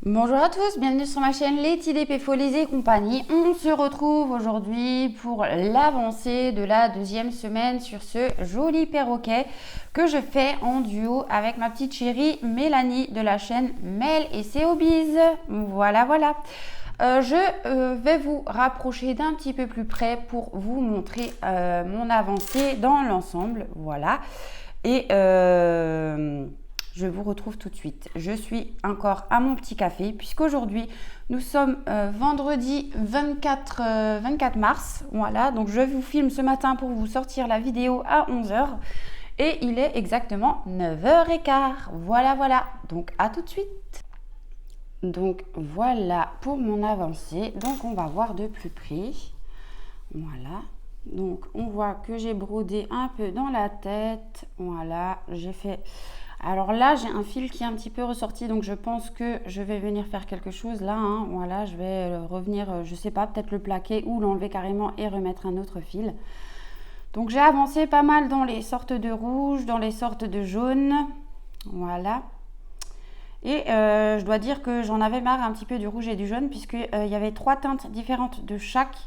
Bonjour à tous, bienvenue sur ma chaîne Letty DP Folies et compagnie. On se retrouve aujourd'hui pour l'avancée de la deuxième semaine sur ce joli perroquet que je fais en duo avec ma petite chérie Mélanie de la chaîne Mel et ses hobbies. Voilà. Je vais vous rapprocher d'un petit peu plus près pour vous montrer mon avancée dans l'ensemble. Voilà. Et je vous retrouve tout de suite. Je suis encore à mon petit café puisqu'aujourd'hui nous sommes vendredi 24 mars. Voilà, donc je vous filme ce matin pour vous sortir la vidéo à 11 h et il est exactement 9 h 15. Voilà. Donc à tout de suite. Donc voilà pour mon avancée. Donc on va voir de plus près. Voilà. Donc on voit que j'ai brodé un peu dans la tête. Voilà, j'ai fait... Alors là, j'ai un fil qui est un petit peu ressorti, donc je pense que je vais venir faire quelque chose là. Voilà, je vais revenir, je sais pas, peut-être le plaquer ou l'enlever carrément et remettre un autre fil. Donc j'ai avancé pas mal dans les sortes de rouge, dans les sortes de jaune. Voilà. Et je dois dire que j'en avais marre un petit peu du rouge et du jaune puisqu'il y avait 3 teintes différentes de chaque.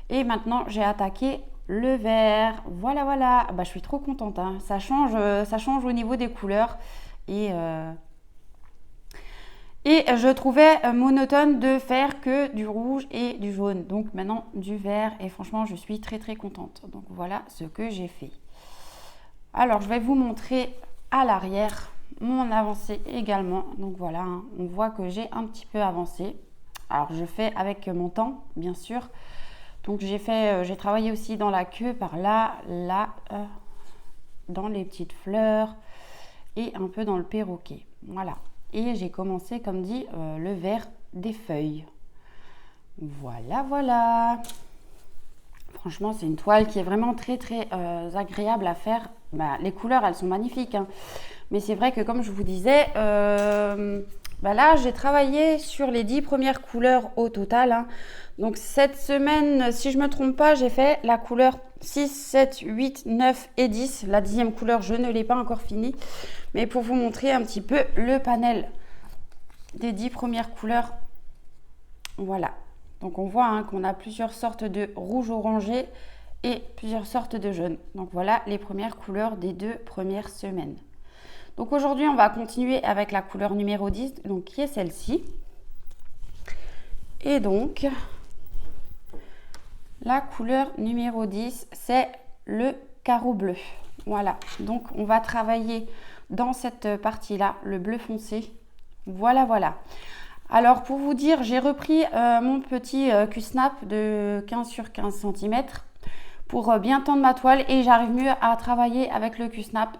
Et maintenant, j'ai attaqué le vert. Voilà. Bah, je suis trop contente. Ça change au niveau des couleurs. Et je trouvais monotone de faire que du rouge et du jaune. Donc maintenant, du vert. Et franchement, je suis très contente. Donc voilà ce que j'ai fait. Alors, je vais vous montrer à l'arrière mon avancée également. Donc voilà, on voit que j'ai un petit peu avancé. Alors, je fais avec mon temps, bien sûr. Donc j'ai travaillé aussi dans la queue par là, dans les petites fleurs et un peu dans le perroquet. Voilà. Et j'ai commencé, comme dit, le vert des feuilles. Voilà. Franchement, c'est une toile qui est vraiment très agréable à faire. Bah, les couleurs, elles sont magnifiques. Mais c'est vrai que, comme je vous disais, là, j'ai travaillé sur les 10 premières couleurs au total. Donc, cette semaine, si je ne me trompe pas, j'ai fait la couleur 6, 7, 8, 9 et 10. La 10e couleur, je ne l'ai pas encore finie. Mais pour vous montrer un petit peu le panel des 10 premières couleurs. Voilà. Donc, on voit qu'on a plusieurs sortes de rouge orangé et plusieurs sortes de jaune. Donc, voilà les premières couleurs des 2 premières semaines. Donc aujourd'hui, on va continuer avec la couleur numéro 10, donc qui est celle-ci. Et donc, la couleur numéro 10, c'est le carreau bleu. Voilà, donc on va travailler dans cette partie-là, le bleu foncé. Voilà. Alors pour vous dire, j'ai repris mon petit Q-snap de 15 sur 15 cm. Pour bien tendre ma toile et j'arrive mieux à travailler avec le Q-snap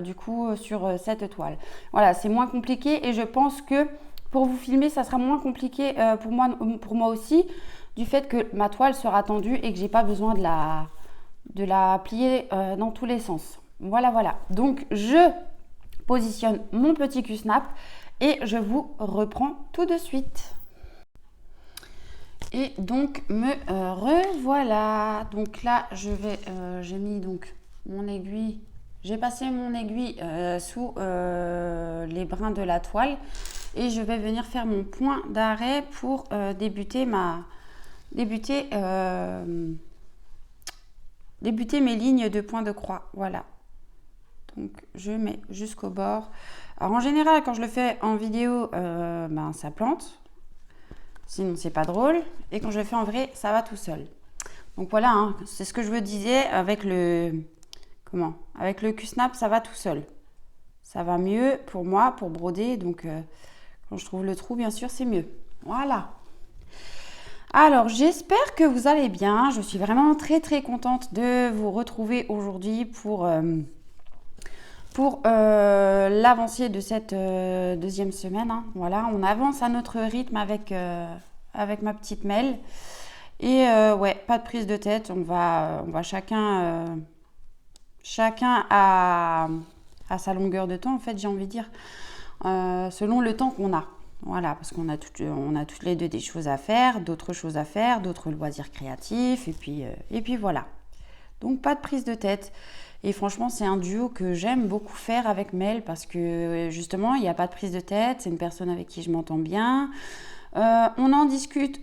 du coup sur cette toile. Voilà, c'est moins compliqué et je pense que pour vous filmer, ça sera moins compliqué pour moi aussi, du fait que ma toile sera tendue et que j'ai pas besoin de la plier dans tous les sens. Voilà. Donc je positionne mon petit Q-snap et je vous reprends tout de suite. Et donc me revoilà. Donc là j'ai mis donc mon aiguille, j'ai passé mon aiguille sous les brins de la toile et je vais venir faire mon point d'arrêt pour débuter mes lignes de point de croix. Voilà. Donc je mets jusqu'au bord. Alors en général quand je le fais en vidéo ça plante. Sinon, c'est pas drôle. Et quand je le fais en vrai, ça va tout seul. Donc voilà, c'est ce que je vous disais avec le Q-snap, ça va tout seul. Ça va mieux pour moi, pour broder. Donc, quand je trouve le trou, bien sûr, c'est mieux. Voilà. Alors, j'espère que vous allez bien. Je suis vraiment très contente de vous retrouver aujourd'hui pour l'avancée de cette deuxième semaine. Voilà, on avance à notre rythme avec ma petite Mel. Et pas de prise de tête. On va chacun à sa longueur de temps, en fait, j'ai envie de dire, selon le temps qu'on a. Voilà, parce qu'on a toutes les deux des choses à faire, d'autres loisirs créatifs, et puis voilà. Donc, pas de prise de tête. Et franchement, c'est un duo que j'aime beaucoup faire avec Mel parce que justement, il n'y a pas de prise de tête. C'est une personne avec qui je m'entends bien. On en discute.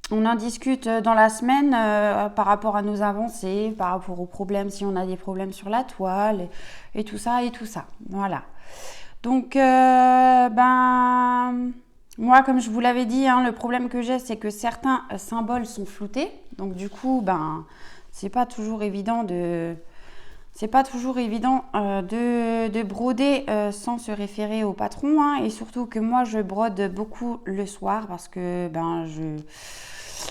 On en discute dans la semaine par rapport à nos avancées, par rapport aux problèmes, si on a des problèmes sur la toile, et tout ça, et tout ça. Voilà. Donc, moi, comme je vous l'avais dit, hein, le problème que j'ai, c'est que certains symboles sont floutés. Donc, du coup, c'est pas toujours évident de broder sans se référer au patron, hein. Et surtout que moi, je brode beaucoup le soir parce que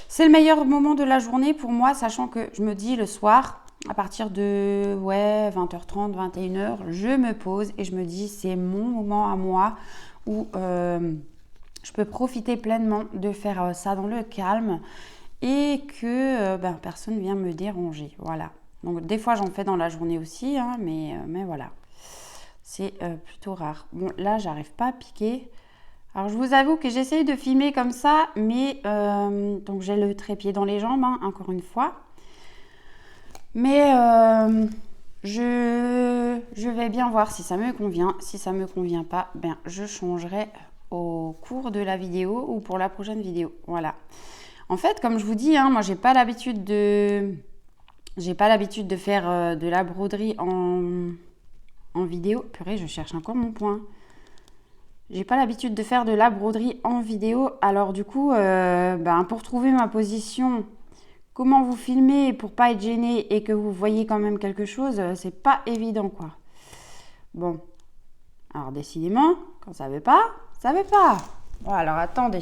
c'est le meilleur moment de la journée pour moi, sachant que je me dis le soir, à partir de 20h30, 21h, je me pose et je me dis c'est mon moment à moi où je peux profiter pleinement de faire ça dans le calme et que personne ne vient me déranger. Voilà. Donc des fois j'en fais dans la journée aussi, hein, mais voilà. C'est plutôt rare. Bon, là, j'arrive pas à piquer. Alors, je vous avoue que j'essaye de filmer comme ça, mais donc j'ai le trépied dans les jambes, hein, encore une fois. Mais je vais bien voir si ça me convient. Si ça me convient pas, je changerai au cours de la vidéo ou pour la prochaine vidéo. Voilà. En fait, comme je vous dis, hein, moi, j'ai pas l'habitude de faire de la broderie en vidéo. Purée, je cherche encore mon point. J'ai pas l'habitude de faire de la broderie en vidéo, alors du coup, pour trouver ma position, comment vous filmer pour pas être gêné et que vous voyez quand même quelque chose, c'est pas évident quoi. Bon, alors décidément, quand ça veut pas, ça veut pas. Bon, alors attendez.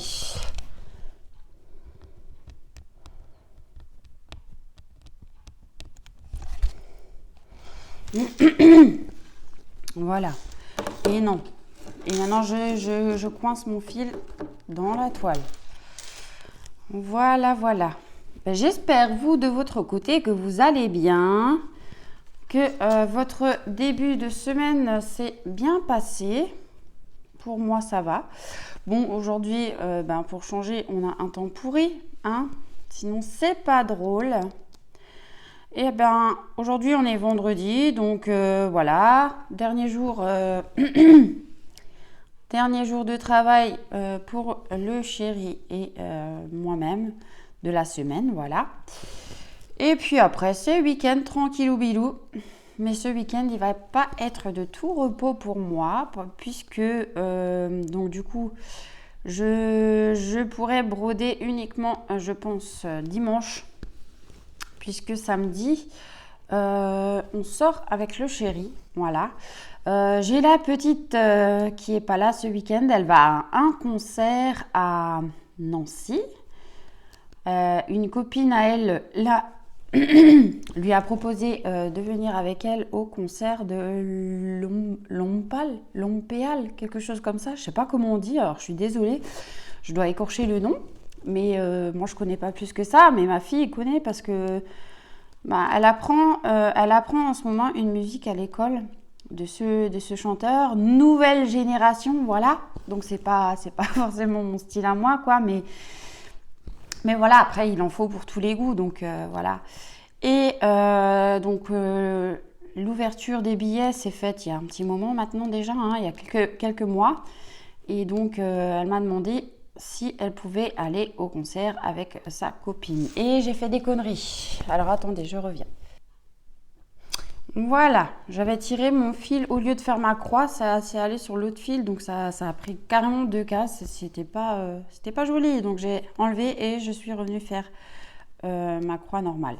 Voilà. Et non. Et maintenant, je coince mon fil dans la toile. Voilà, voilà. J'espère, vous, de votre côté, que vous allez bien, que votre début de semaine s'est bien passé. Pour moi, ça va. Bon, aujourd'hui, pour changer, on a un temps pourri, hein. Sinon, c'est pas drôle. Et aujourd'hui, on est vendredi, donc voilà. Dernier jour... Dernier jour de travail pour le chéri et moi-même de la semaine, voilà. Et puis après, c'est week-end tranquillou bilou. Mais ce week-end, il ne va pas être de tout repos pour moi, puisque donc du coup, je pourrais broder uniquement, je pense, dimanche, puisque samedi, on sort avec le chéri, voilà. J'ai la petite qui est pas là ce week-end. Elle va à un concert à Nancy. Une copine à elle lui a proposé de venir avec elle au concert de Lompéal, quelque chose comme ça. Je sais pas comment on dit. Alors je suis désolée, je dois écorcher le nom. Mais moi je connais pas plus que ça. Mais ma fille connaît parce que elle apprend en ce moment une musique à l'école de ce chanteur, nouvelle génération, voilà. Donc c'est pas forcément mon style à moi, quoi, mais voilà, après il en faut pour tous les goûts, donc voilà. Et l'ouverture des billets s'est faite il y a un petit moment maintenant déjà, hein, il y a quelques mois, et donc elle m'a demandé si elle pouvait aller au concert avec sa copine. Et j'ai fait des conneries. Alors attendez, je reviens. Voilà, j'avais tiré mon fil, au lieu de faire ma croix, ça s'est allé sur l'autre fil, donc ça a pris carrément 2 cases, c'était pas joli, donc j'ai enlevé et je suis revenue faire ma croix normale.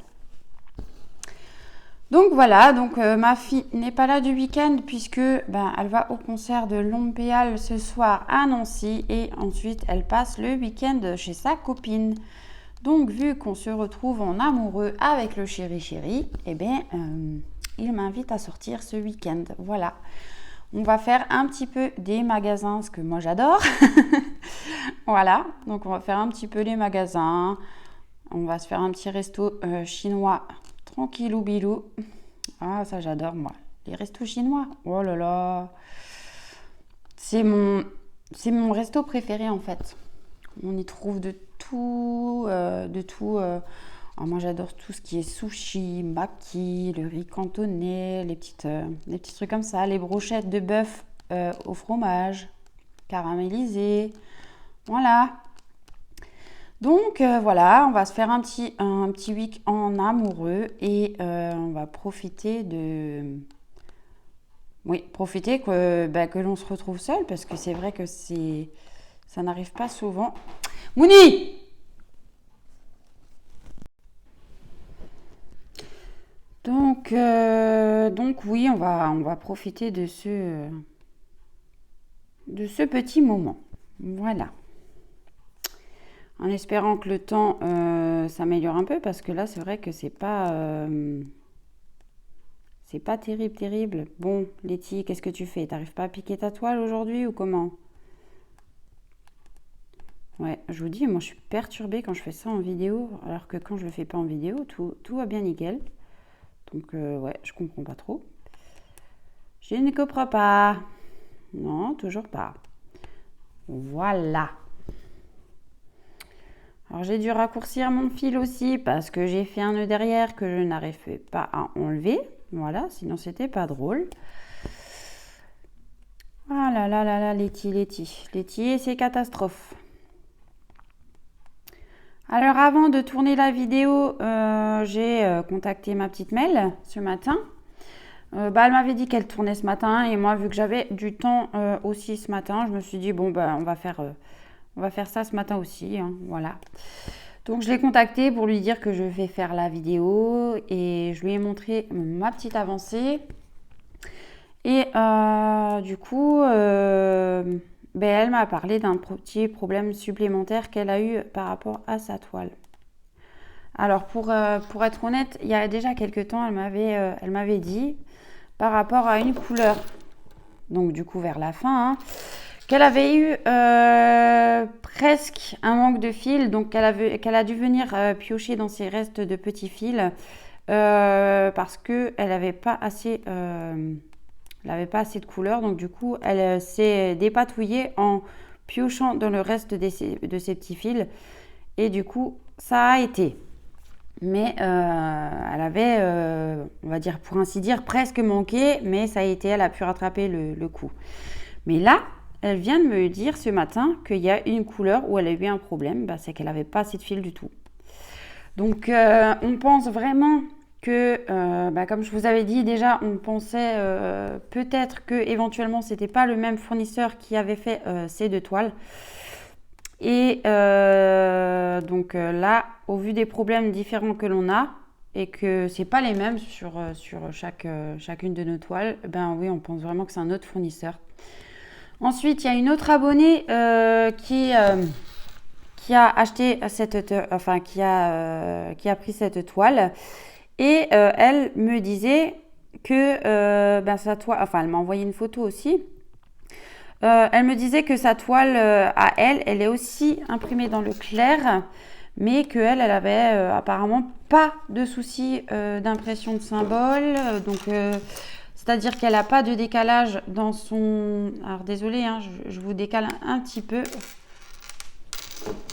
Donc voilà, donc ma fille n'est pas là du week-end puisque elle va au concert de Lompéal ce soir à Nancy et ensuite elle passe le week-end chez sa copine. Donc vu qu'on se retrouve en amoureux avec le chéri, il m'invite à sortir ce week-end. Voilà. On va faire un petit peu des magasins, ce que moi j'adore. Voilà. Donc on va faire un petit peu les magasins. On va se faire un petit resto chinois tranquillou bilou. Ah, ça j'adore moi. Les restos chinois. Oh là là. C'est mon resto préféré en fait. On y trouve de tout. Alors moi j'adore tout ce qui est sushi, maki, le riz cantonais, les petits trucs comme ça, les brochettes de bœuf au fromage, caramélisées. Voilà. Donc voilà, on va se faire un petit week en amoureux et on va profiter de... Oui, profiter que l'on se retrouve seul parce que c'est vrai que ça n'arrive pas souvent. Mouni! Donc oui, on va profiter de ce petit moment. Voilà. En espérant que le temps s'améliore un peu parce que là, c'est vrai que c'est pas terrible. Bon, Letty, qu'est-ce que tu fais? T'arrives pas à piquer ta toile aujourd'hui ou comment? Ouais, je vous dis, moi je suis perturbée quand je fais ça en vidéo, alors que quand je le fais pas en vidéo, tout va bien nickel. Donc ouais, je comprends pas trop. Je ne comprends pas. Non, toujours pas. Voilà. Alors j'ai dû raccourcir mon fil aussi parce que j'ai fait un nœud derrière que je n'arrivais pas à enlever. Voilà, sinon c'était pas drôle. Ah là là là là, Letty, c'est catastrophe. Alors avant de tourner la vidéo, j'ai contacté ma petite Mel ce matin. Elle m'avait dit qu'elle tournait ce matin et moi vu que j'avais du temps aussi ce matin, je me suis dit bon on va faire ça ce matin aussi, hein, voilà. Donc je l'ai contactée pour lui dire que je vais faire la vidéo et je lui ai montré ma petite avancée. Et du coup, elle m'a parlé d'un petit problème supplémentaire qu'elle a eu par rapport à sa toile. Alors pour être honnête, il y a déjà quelques temps, elle m'avait dit par rapport à une couleur, donc du coup vers la fin, hein, qu'elle avait eu presque un manque de fil, donc qu'elle a dû venir piocher dans ses restes de petits fils parce qu'elle n'avait pas assez de couleur, donc du coup elle s'est dépatouillée en piochant dans le reste de ces petits fils et du coup ça a été. Mais elle avait, on va dire pour ainsi dire, presque manqué, mais ça a été, elle a pu rattraper le coup. Mais là, elle vient de me dire ce matin qu'il y a une couleur où elle a eu un problème, c'est qu'elle n'avait pas assez de fil du tout. Donc on pense vraiment que, comme je vous avais dit déjà, on pensait peut-être que éventuellement c'était pas le même fournisseur qui avait fait ces deux toiles. Et donc là, au vu des problèmes différents que l'on a et que c'est pas les mêmes sur chacune de nos toiles, oui, on pense vraiment que c'est un autre fournisseur. Ensuite, il y a une autre abonnée qui a acheté qui a pris cette toile et elle me disait que sa toile, elle m'a envoyé une photo aussi. Elle me disait que sa toile à elle est aussi imprimée dans le clair, mais qu'elle avait apparemment pas de souci d'impression de symbole. C'est-à-dire qu'elle n'a pas de décalage dans son... Alors désolée, hein, je vous décale un petit peu.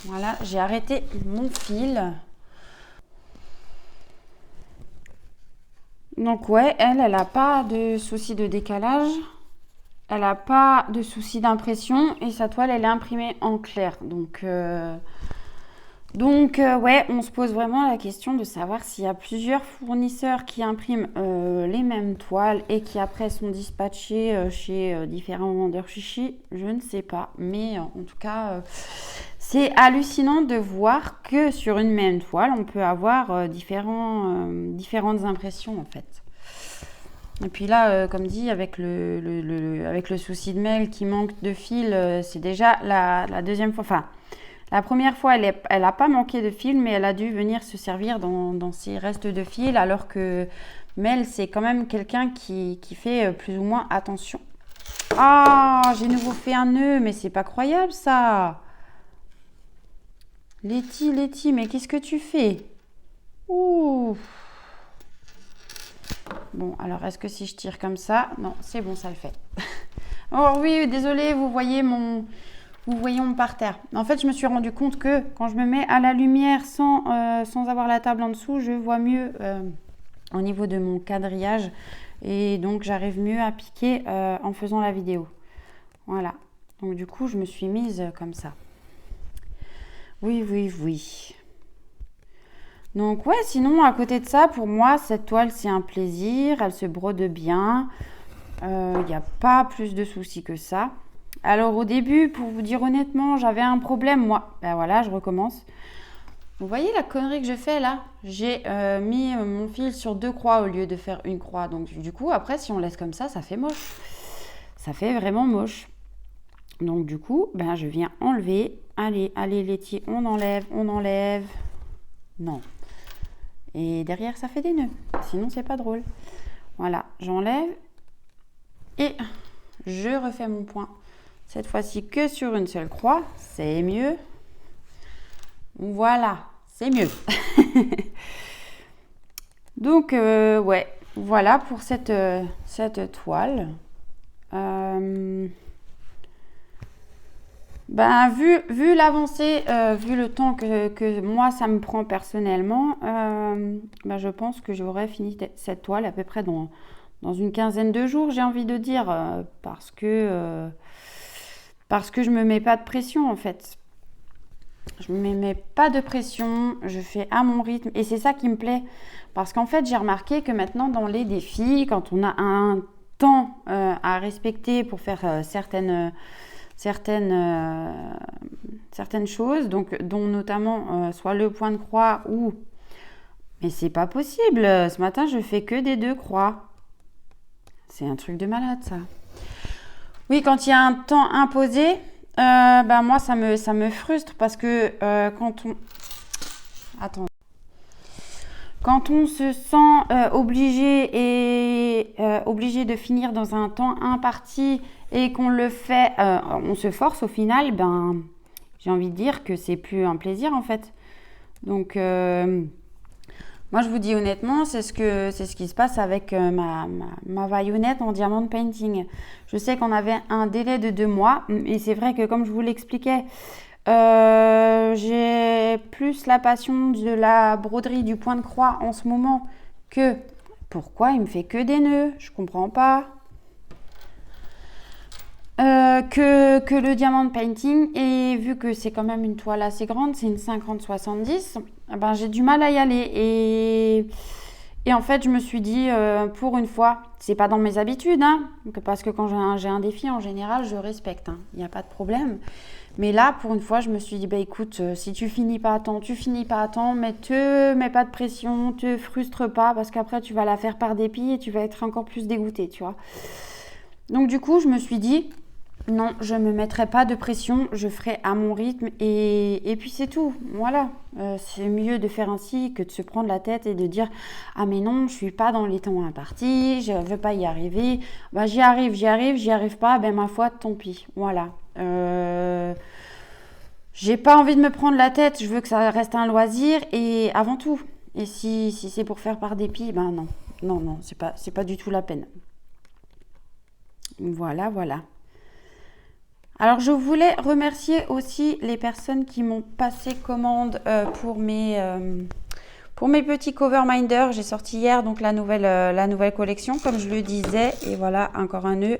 Voilà, j'ai arrêté mon fil. Donc ouais, elle n'a pas de souci de décalage. Elle n'a pas de souci d'impression et sa toile, elle est imprimée en clair. Donc ouais, on se pose vraiment la question de savoir s'il y a plusieurs fournisseurs qui impriment les mêmes toiles et qui après sont dispatchés chez différents vendeurs chichis. Je ne sais pas, mais en tout cas, c'est hallucinant de voir que sur une même toile, on peut avoir différentes impressions en fait. Et puis là, comme dit, avec le souci de Mel qui manque de fil, c'est déjà la deuxième fois. Enfin, la première fois, elle n'a pas manqué de fil, mais elle a dû venir se servir dans ses restes de fil, alors que Mel, c'est quand même quelqu'un qui fait plus ou moins attention. Ah, j'ai nouveau fait un nœud, mais c'est pas croyable ça. Letty, mais qu'est-ce que tu fais? Ouh. Bon, alors est-ce que si je tire comme ça? Non, c'est bon, ça le fait. Oh oui, désolé, vous voyez vous voyez on par terre. En fait, je me suis rendu compte que quand je me mets à la lumière sans avoir la table en dessous, je vois mieux au niveau de mon quadrillage. Et donc, j'arrive mieux à piquer en faisant la vidéo. Voilà. Donc, du coup, je me suis mise comme ça. Oui, oui, oui. Donc, ouais, sinon, à côté de ça, pour moi, cette toile, c'est un plaisir. Elle se brode bien. Il n'y a pas plus de soucis que ça. Alors, au début, pour vous dire honnêtement, j'avais un problème, moi. Ben voilà, je recommence. Vous voyez la connerie que je fais là? J'ai mis mon fil sur 2 croix au lieu de faire une croix. Donc, du coup, après, si on laisse comme ça fait moche. Ça fait vraiment moche. Donc, du coup, ben, je viens enlever. Allez, allez, Letty, on enlève, on enlève. Non. Et derrière, ça fait des nœuds. Sinon, c'est pas drôle. Voilà, j'enlève. Et je refais mon point. Cette fois-ci que sur une seule croix. C'est mieux. Voilà, c'est mieux. Donc, ouais, voilà pour cette toile. Ben, vu l'avancée, vu le temps que moi ça me prend personnellement, ben, je pense que j'aurais fini cette toile à peu près dans une quinzaine de jours, j'ai envie de dire, parce que je me mets pas de pression en fait. Je me mets pas de pression, je fais à mon rythme et c'est ça qui me plaît. Parce qu'en fait, j'ai remarqué que maintenant dans les défis, quand on a un temps à respecter pour faire certaines choses, donc dont notamment soit le point de croix ou... Mais c'est pas possible, ce matin je fais que des 2 croix. C'est un truc de malade ça. Oui, quand il y a un temps imposé, ben moi ça me frustre parce que quand on se sent obligé de finir dans un temps imparti et qu'on le fait, on se force au final, ben j'ai envie de dire que c'est plus un plaisir en fait. Donc moi je vous dis honnêtement, c'est ce qui se passe avec ma vaillonnette en diamond painting. Je sais qu'on avait un délai de 2 mois et c'est vrai que comme je vous l'expliquais, j'ai plus la passion de la broderie du point de croix en ce moment que... Pourquoi il me fait que des nœuds? Je comprends pas. Que le diamond painting, et vu que c'est quand même une toile assez grande, c'est une 50-70, ben j'ai du mal à y aller et en fait je me suis dit pour une fois, c'est pas dans mes habitudes hein, parce que quand j'ai un défi en général je respecte, il n'y a pas de problème, mais là pour une fois je me suis dit bah écoute, si tu finis pas à temps, tu finis pas à temps, mais te mets pas de pression, te frustre pas parce qu'après tu vas la faire par dépit et tu vas être encore plus dégoûté, tu vois. Donc du coup je me suis dit non, je ne me mettrai pas de pression, je ferai à mon rythme et puis c'est tout. Voilà, c'est mieux de faire ainsi que de se prendre la tête et de dire « Ah mais non, je ne suis pas dans les temps impartis, je ne veux pas y arriver. Bah, j'y arrive pas, ben ma foi, tant pis. » Voilà. J'ai pas envie de me prendre la tête, je veux que ça reste un loisir et avant tout. Et si c'est pour faire par dépit, ben non. Non, c'est pas du tout la peine. Voilà. Alors, je voulais remercier aussi les personnes qui m'ont passé commande pour mes petits cover minders. J'ai sorti hier donc la nouvelle collection, comme je le disais. Et voilà, encore un nœud.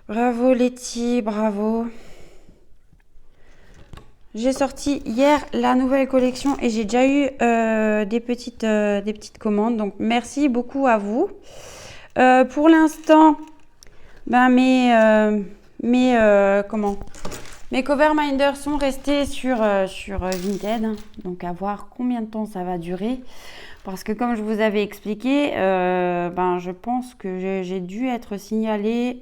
Bravo Letty, bravo. J'ai sorti hier la nouvelle collection et j'ai déjà eu des petites commandes. Donc, merci beaucoup à vous. Pour l'instant, ben mes cover minders sont restés sur Vinted, donc à voir combien de temps ça va durer, parce que comme je vous avais expliqué, ben je pense que j'ai dû être signalée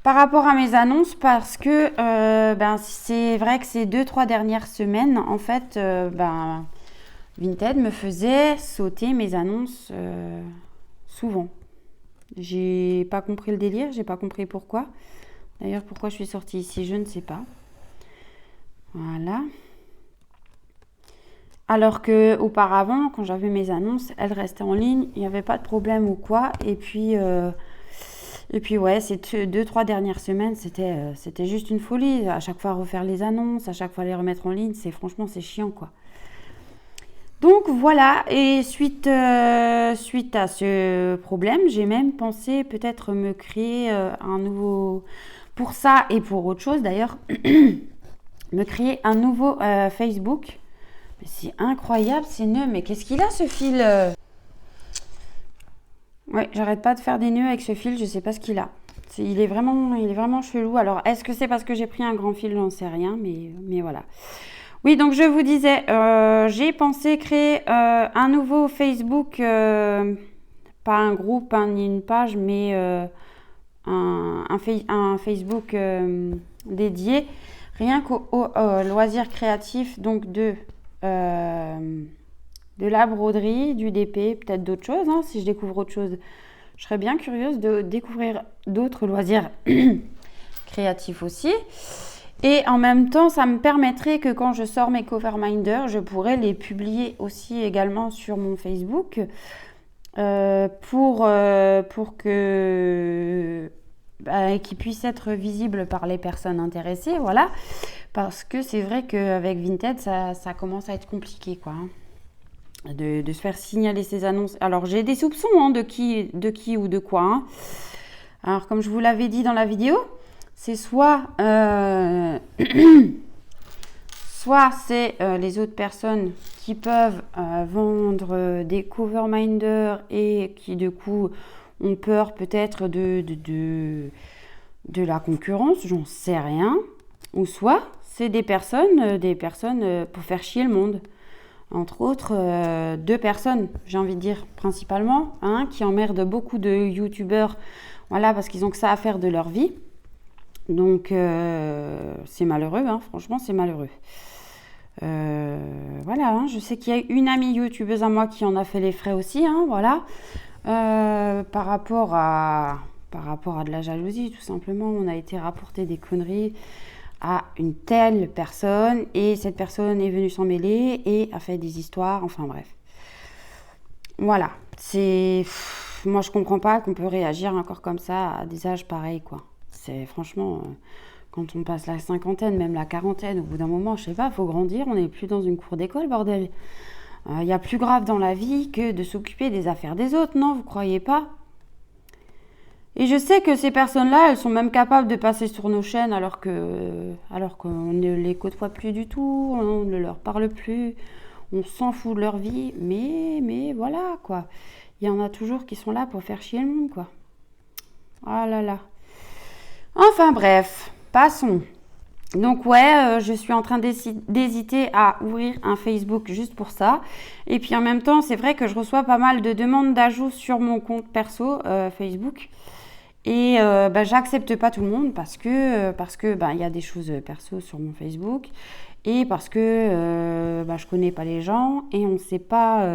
par rapport à mes annonces, parce que ben c'est vrai que ces 2-3 dernières semaines en fait ben Vinted me faisait sauter mes annonces souvent. J'ai pas compris le délire, j'ai pas compris pourquoi. D'ailleurs, pourquoi je suis sortie ici, je ne sais pas. Voilà. Alors que auparavant, quand j'avais mes annonces, elles restaient en ligne, il n'y avait pas de problème ou quoi. Et puis Et puis ouais, ces 2-3 dernières semaines, c'était juste une folie. À chaque fois refaire les annonces, à chaque fois les remettre en ligne, franchement c'est chiant quoi. Donc voilà, et suite à ce problème, j'ai même pensé peut-être me créer un nouveau, pour ça et pour autre chose d'ailleurs, me créer un nouveau Facebook. Mais c'est incroyable, c'est nœud, mais qu'est-ce qu'il a ce fil Ouais, j'arrête pas de faire des nœuds avec ce fil, je sais pas ce qu'il a. Il est vraiment chelou. Alors, est-ce que c'est parce que j'ai pris un grand fil? J'en sais rien, mais voilà. Oui, donc je vous disais, j'ai pensé créer un nouveau Facebook, pas un groupe, ni une page, mais un Facebook dédié, rien qu'au loisirs créatifs, donc de la broderie, du DP, peut-être d'autres choses. Hein. Si je découvre autre chose, je serais bien curieuse de découvrir d'autres loisirs créatifs aussi. Et en même temps, ça me permettrait que quand je sors mes Coverminder, je pourrais les publier aussi également sur mon Facebook pour que qu'ils puissent être visibles par les personnes intéressées, voilà. Parce que c'est vrai qu'avec Vinted, ça commence à être compliqué, quoi. De se faire signaler ces annonces. Alors, j'ai des soupçons hein, de qui ou de quoi. Hein. Alors, comme je vous l'avais dit dans la vidéo, c'est soit c'est les autres personnes qui peuvent vendre des Coverminder et qui, du coup, ont peur peut-être de la concurrence, j'en sais rien. Ou soit, c'est des personnes pour faire chier le monde. Entre autres, 2 personnes, j'ai envie de dire, principalement, hein, qui emmerdent beaucoup de youtubeurs, voilà, parce qu'ils n'ont que ça à faire de leur vie. Donc, c'est malheureux, hein, franchement, c'est malheureux. Voilà, hein, je sais qu'il y a une amie youtubeuse à moi qui en a fait les frais aussi, hein, voilà. Par rapport à de la jalousie, tout simplement, on a été rapporté des conneries à une telle personne et cette personne est venue s'en mêler et a fait des histoires, enfin bref. Voilà, moi je comprends pas qu'on peut réagir encore comme ça à des âges pareils quoi. C'est franchement, quand on passe la cinquantaine, même la quarantaine, au bout d'un moment, je sais pas, faut grandir, on n'est plus dans une cour d'école, bordel. Y a plus grave dans la vie que de s'occuper des affaires des autres, non, vous croyez pas? Et je sais que ces personnes-là, elles sont même capables de passer sur nos chaînes alors qu'on ne les côtoie plus du tout, on ne leur parle plus, on s'en fout de leur vie, mais voilà quoi. Il y en a toujours qui sont là pour faire chier le monde quoi. Ah là là. Enfin bref, passons. Donc ouais, je suis en train d'hésiter à ouvrir un Facebook juste pour ça. Et puis en même temps, c'est vrai que je reçois pas mal de demandes d'ajout sur mon compte perso Facebook. Et j'accepte pas tout le monde parce que il y a des choses perso sur mon Facebook et parce que je connais pas les gens et on sait pas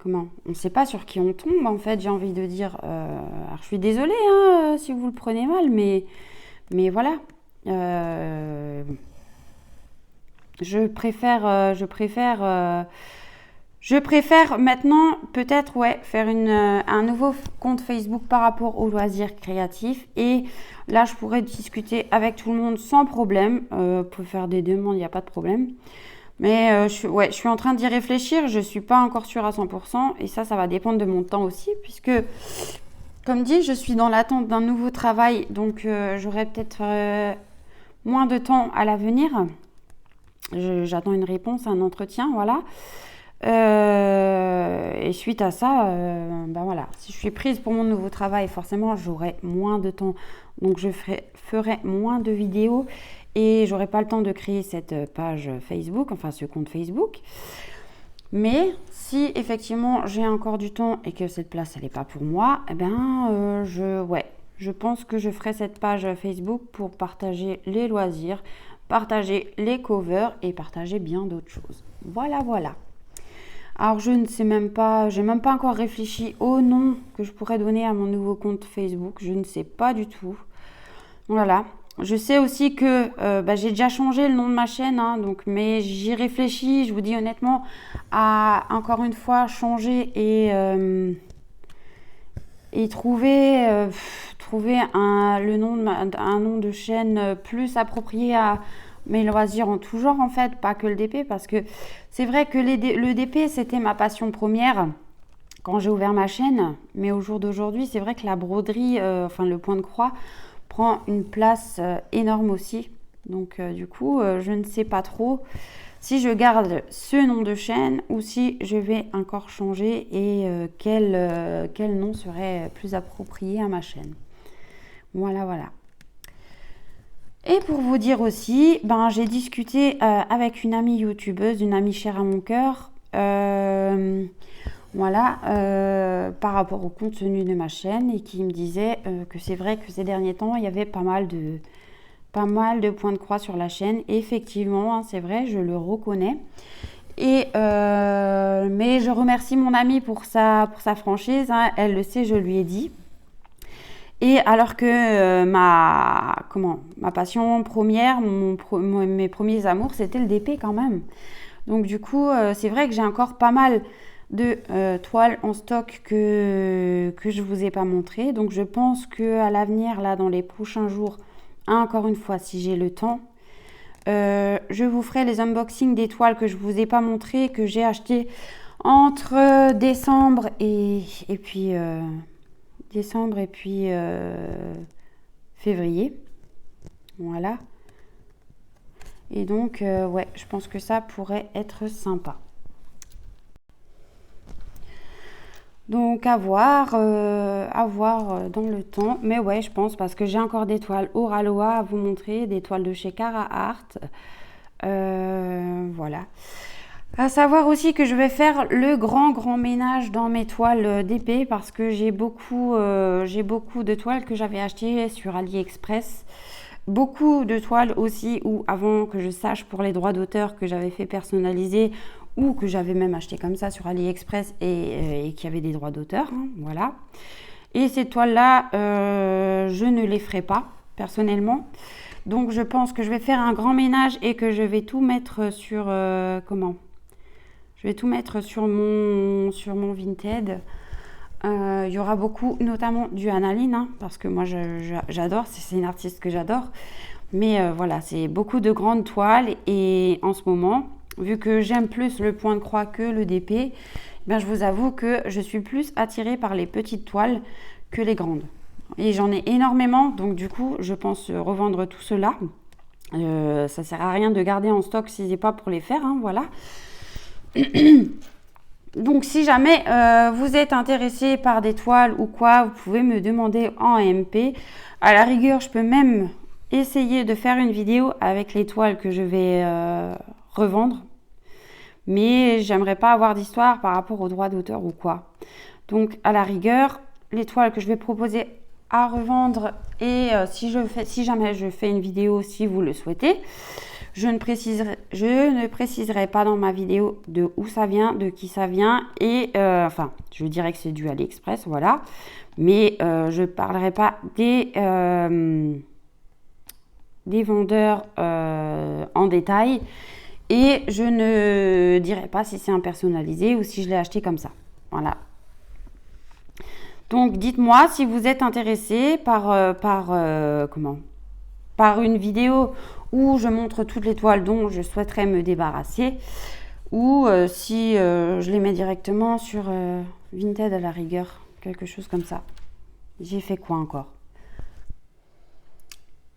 on sait pas sur qui on tombe en fait, j'ai envie de dire. Alors je suis désolée hein, si vous le prenez mal, mais voilà. Je préfère maintenant peut-être faire un nouveau compte Facebook par rapport aux loisirs créatifs et là je pourrais discuter avec tout le monde sans problème, pour faire des demandes il n'y a pas de problème, mais je suis en train d'y réfléchir, je ne suis pas encore sûre à 100% et ça va dépendre de mon temps aussi puisque comme dit je suis dans l'attente d'un nouveau travail donc j'aurai peut-être moins de temps à l'avenir, j'attends une réponse, un entretien, voilà. Et suite à ça, voilà, si je suis prise pour mon nouveau travail, forcément j'aurai moins de temps, donc je ferai moins de vidéos et j'aurai pas le temps de créer cette page Facebook, enfin ce compte Facebook. Mais si effectivement j'ai encore du temps et que cette place elle est pas pour moi, je pense que je ferai cette page Facebook pour partager les loisirs, partager les covers et partager bien d'autres choses. Voilà. Alors je ne sais même pas, j'ai même pas encore réfléchi au nom que je pourrais donner à mon nouveau compte Facebook, je ne sais pas du tout. Voilà, je sais aussi que j'ai déjà changé le nom de ma chaîne, hein, mais j'y réfléchis, je vous dis honnêtement, à encore une fois changer et trouver un nom de chaîne plus approprié à mes loisirs en tout genre en fait, pas que le DP, parce que c'est vrai que le DP c'était ma passion première quand j'ai ouvert ma chaîne, mais au jour d'aujourd'hui c'est vrai que la broderie, enfin le point de croix prend une place énorme aussi. Donc du coup je ne sais pas trop si je garde ce nom de chaîne ou si je vais encore changer et quel nom serait plus approprié à ma chaîne. Voilà, voilà. Et pour vous dire aussi, ben, j'ai discuté avec une amie youtubeuse, une amie chère à mon cœur, voilà, par rapport au contenu de ma chaîne et qui me disait que c'est vrai que ces derniers temps, il y avait pas mal de points de croix sur la chaîne. Et effectivement, hein, c'est vrai, je le reconnais. Mais je remercie mon amie pour sa franchise, hein, elle le sait, je lui ai dit. Et alors que ma passion première, mes premiers amours, c'était le DP quand même. Donc du coup, c'est vrai que j'ai encore pas mal de toiles en stock que je vous ai pas montré. Donc je pense qu'à l'avenir, là, dans les prochains jours, encore une fois, si j'ai le temps, je vous ferai les unboxings des toiles que je vous ai pas montré, que j'ai acheté entre décembre et puis février. Voilà. Et donc, ouais, je pense que ça pourrait être sympa. Donc, à voir dans le temps. Mais ouais, je pense, parce que j'ai encore des toiles Oraloa à vous montrer, des toiles de chez Cara Art. Voilà. À savoir aussi que je vais faire le grand ménage dans mes toiles d'épée, parce que j'ai beaucoup de toiles que j'avais achetées sur AliExpress. Beaucoup de toiles aussi où, avant que je sache pour les droits d'auteur, que j'avais fait personnaliser ou que j'avais même acheté comme ça sur AliExpress et qui avait des droits d'auteur, hein, voilà. Et ces toiles-là, je ne les ferai pas personnellement. Donc je pense que je vais faire un grand ménage et que je vais tout mettre sur je vais tout mettre sur mon Vinted. Il y aura beaucoup, notamment du Analine, hein, parce que moi j'adore, c'est une artiste que j'adore. Mais voilà, c'est beaucoup de grandes toiles et en ce moment, vu que j'aime plus le point de croix que le DP, ben je vous avoue que je suis plus attirée par les petites toiles que les grandes. Et j'en ai énormément, donc du coup, je pense revendre tout cela. Ça sert à rien de garder en stock si c'est pas pour les faire, hein, voilà. Donc si jamais vous êtes intéressé par des toiles ou quoi, vous pouvez me demander en MP. À la rigueur, je peux même essayer de faire une vidéo avec les toiles que je vais revendre. Mais j'aimerais pas avoir d'histoire par rapport aux droits d'auteur ou quoi. Donc à la rigueur, les toiles que je vais proposer à revendre et si jamais je fais une vidéo si vous le souhaitez, je ne préciserai pas dans ma vidéo de où ça vient, de qui ça vient et enfin je dirais que c'est du AliExpress, voilà, mais je ne parlerai pas des vendeurs en détail et je ne dirai pas si c'est un personnalisé ou si je l'ai acheté comme ça, voilà. Donc dites-moi si vous êtes intéressé par une vidéo où je montre toutes les toiles dont je souhaiterais me débarrasser ou si je les mets directement sur Vinted à la rigueur, quelque chose comme ça. J'ai fait quoi encore?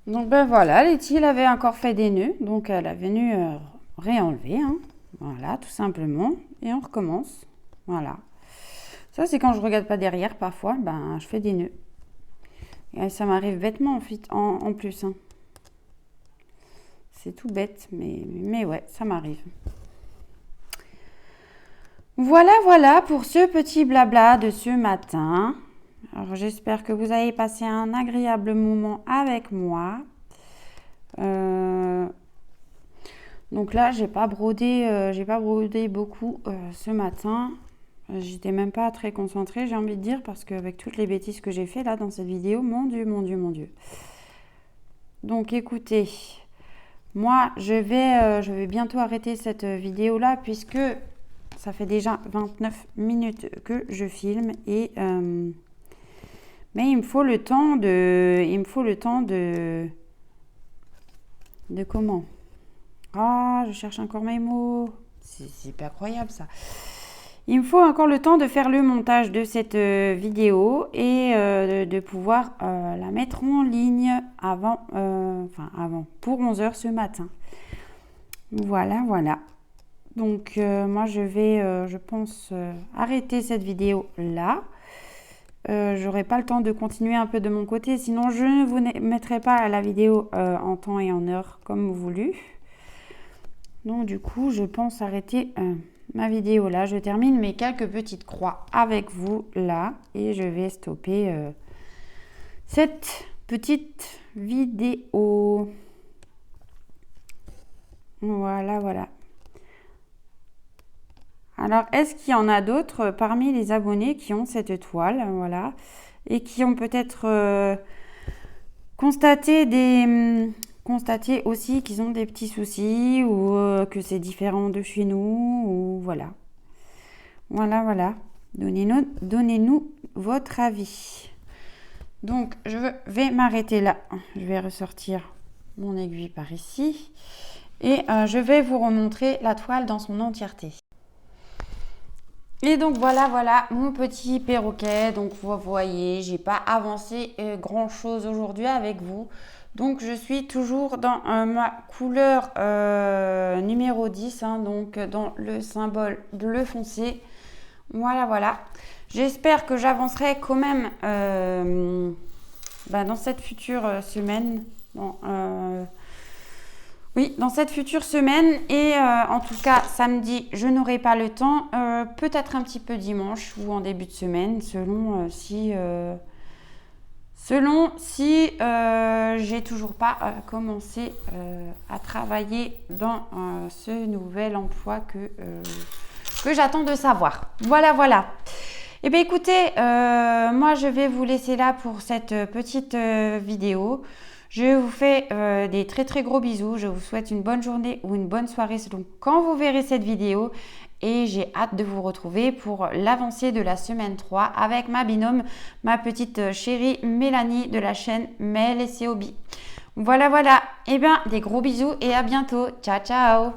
Donc ben voilà, Letty elle avait encore fait des nœuds, donc elle est venue réenlever, hein. Voilà, tout simplement, et on recommence, voilà. Ça c'est quand je regarde pas derrière, parfois, ben je fais des nœuds. Et ça m'arrive bêtement en plus, hein. C'est tout bête, mais ouais, ça m'arrive. Voilà pour ce petit blabla de ce matin. Alors j'espère que vous avez passé un agréable moment avec moi. Donc là, j'ai pas brodé beaucoup ce matin. J'étais même pas très concentrée, j'ai envie de dire, parce qu'avec toutes les bêtises que j'ai fait là dans cette vidéo, mon Dieu. Donc écoutez, moi je vais bientôt arrêter cette vidéo là puisque ça fait déjà 29 minutes que je filme et Mais il me faut le temps de comment? Ah, je cherche encore mes mots. C'est pas croyable ça. Il me faut encore le temps de faire le montage de cette vidéo et de pouvoir la mettre en ligne avant, pour 11 h ce matin. Voilà, voilà. Donc, moi, je vais, je pense, arrêter cette vidéo là. J'aurai pas le temps de continuer un peu de mon côté, sinon je ne vous mettrai pas la vidéo en temps et en heure comme voulu. Donc, du coup, je pense arrêter ma vidéo là. Je termine mes quelques petites croix avec vous là et je vais stopper cette petite vidéo. Voilà, voilà. Alors, est-ce qu'il y en a d'autres parmi les abonnés qui ont cette toile, voilà, et qui ont peut-être constaté aussi qu'ils ont des petits soucis ou que c'est différent de chez nous, ou voilà. Voilà, voilà. Donnez-nous votre avis. Donc, je vais m'arrêter là. Je vais ressortir mon aiguille par ici. Et je vais vous remontrer la toile dans son entièreté. Et donc voilà, voilà mon petit perroquet. Donc vous voyez, j'ai pas avancé grand chose aujourd'hui avec vous. Donc je suis toujours dans ma couleur numéro 10, hein, donc dans le symbole bleu foncé. Voilà, voilà. J'espère que j'avancerai quand même dans cette future semaine. Oui, dans cette future semaine et en tout cas samedi, je n'aurai pas le temps, peut-être un petit peu dimanche ou en début de semaine, selon si j'ai toujours pas commencé à travailler dans ce nouvel emploi que j'attends de savoir. Voilà, voilà. Eh bien écoutez, moi je vais vous laisser là pour cette petite vidéo. Je vous fais des très très gros bisous. Je vous souhaite une bonne journée ou une bonne soirée selon quand vous verrez cette vidéo. Et j'ai hâte de vous retrouver pour l'avancée de la semaine 3 avec ma binôme, ma petite chérie Mélanie de la chaîne Mel et Céobi. Voilà, voilà. Eh bien, des gros bisous et à bientôt. Ciao, ciao.